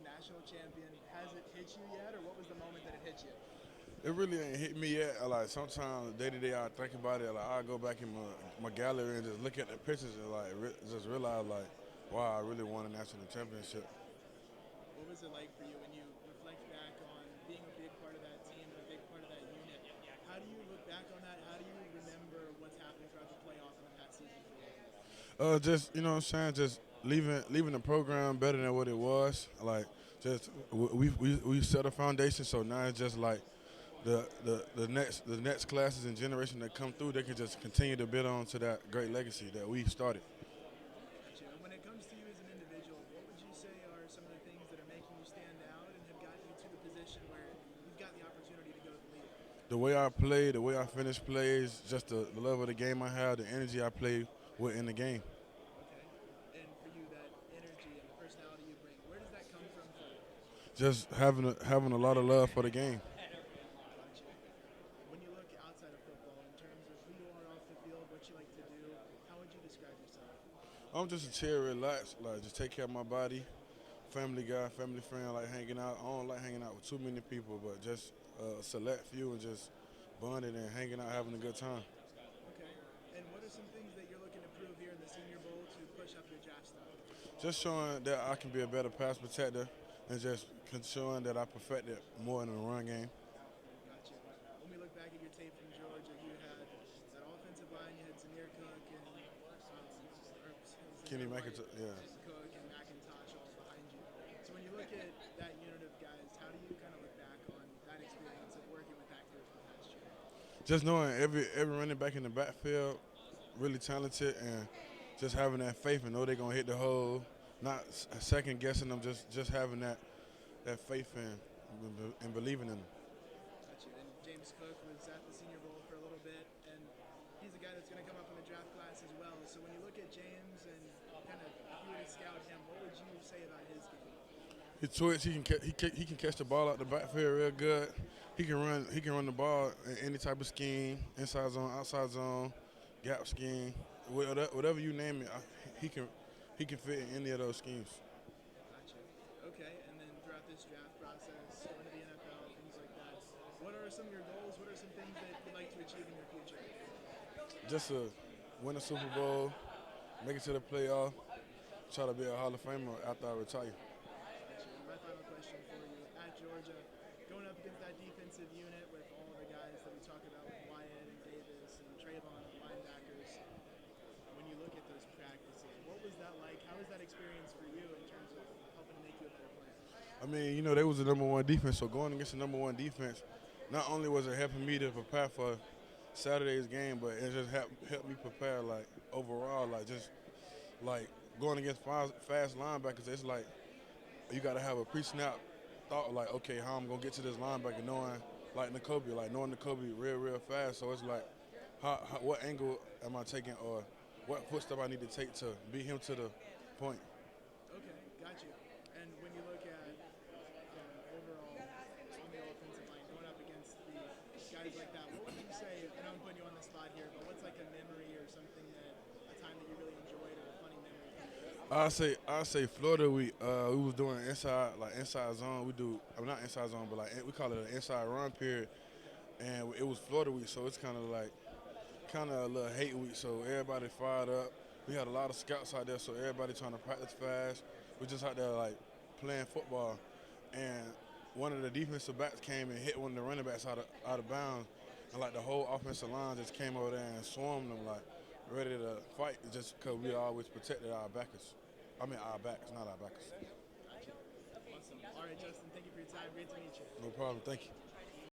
national champion. Has it hit you yet, or what was the moment that it hit you? It really ain't hit me yet. Like sometimes day to day, I think about it. Like I go back in my gallery and just look at the pictures and like just realize like, wow, I really won a national championship. What was it like for you when you reflect back on being a big part of that team and a big part of that unit? How do you look back on that? How do you remember what's happened throughout the playoff and the past season for you? Just you know what I'm saying, just leaving the program better than what it was. Like just we set a foundation, so now it's just like the next classes and generation that come through, they can just continue to build on to that great legacy that we started. Gotcha. And when it comes to you as an individual, what would you say are some of the things that are making you stand out and have gotten you to the position where you've got the opportunity to go to the league? The way I play, the way I finish plays, just the love of the game I have, the energy I play with in the game. Okay. And for you, that energy and the personality you bring, where does that come from for you? Just having a lot of love for the game. Gotcha. When you look outside of football, in terms of who you are off the field, what you like to do, how would you describe yourself? I'm just a chill, relaxed, like just take care of my body. Family guy, family friend, like hanging out. I don't like hanging out with too many people, but just a select few and just bonding and hanging out, having a good time. Okay. And what are some things that you're looking to prove here in the Senior Bowl to push up your draft stock? Just showing that I can be a better pass protector and just showing that I perfected more in the run game. Gotcha. When we look back at your tape from Georgia, you had that offensive line. You had Zamir Cook and or Kenny Zamir White, McIntyre, yeah. Cook and McIntosh all behind you. So when you look at that unit of guys, how do you kind of look back on that experience of working with that group for the past year? Just knowing every running back in the backfield, really talented, and just having that faith and know they're gonna hit the hole, not second guessing them, just having that faith and believing in them. Gotcha. And James Cook was at the Senior Bowl for a little bit, and he's a guy that's going to come up in the draft class as well. So when you look at James and kind of if you were to scout him, what would you say about his game? He twitch. He can catch the ball out the backfield real good. He can run the ball in any type of scheme, inside zone, outside zone, gap scheme, whatever you name it. He can he can fit in any of those schemes. Gotcha. Okay. And then throughout this draft process, going to the NFL, things like that, what are some of your goals? What are some things that you'd like to achieve in your future? Just to win a Super Bowl, make it to the playoff, try to be a Hall of Famer after I retire. Gotcha. And my final question for you at Georgia, going up against that defensive unit with all of the guys that we talk about with Wyatt and Davis and Trayvon and the linebackers, when you look at those practices, what was that like? How was that experience for you in terms of helping to make you a better player? I mean, they was the number one defense, so going against the number one defense, not only was it helping me to prepare for Saturday's game, but it just helped me prepare like overall, like just like going against fast linebackers. It's like you got to have a pre-snap thought, like okay, how I'm gonna get to this linebacker, knowing knowing N'Kobe real fast. So it's like, what angle am I taking, or what footstep I need to take to beat him to the point. Okay, got you. And when you look at overall on the offensive line, going up against the guys like that, what would you say? And I'm putting you on the spot here, but what's like a memory or something that a time that you really enjoyed or a funny memory from your days there? I say Florida. We was doing inside zone. We do not inside zone, but like we call it an inside run period, and it was Florida week, so it's kind of a little hate week. So everybody fired up. We had a lot of scouts out there, so everybody trying to practice fast. We just out there like playing football, and one of the defensive backs came and hit one of the running backs out of bounds, and like the whole offensive line just came over there and swarmed them like ready to fight, just because we always protected our backers. I mean our backs, not our backers. Gotcha. Awesome. All right, Justin, thank you for your time. Great to meet you. No problem. Thank you.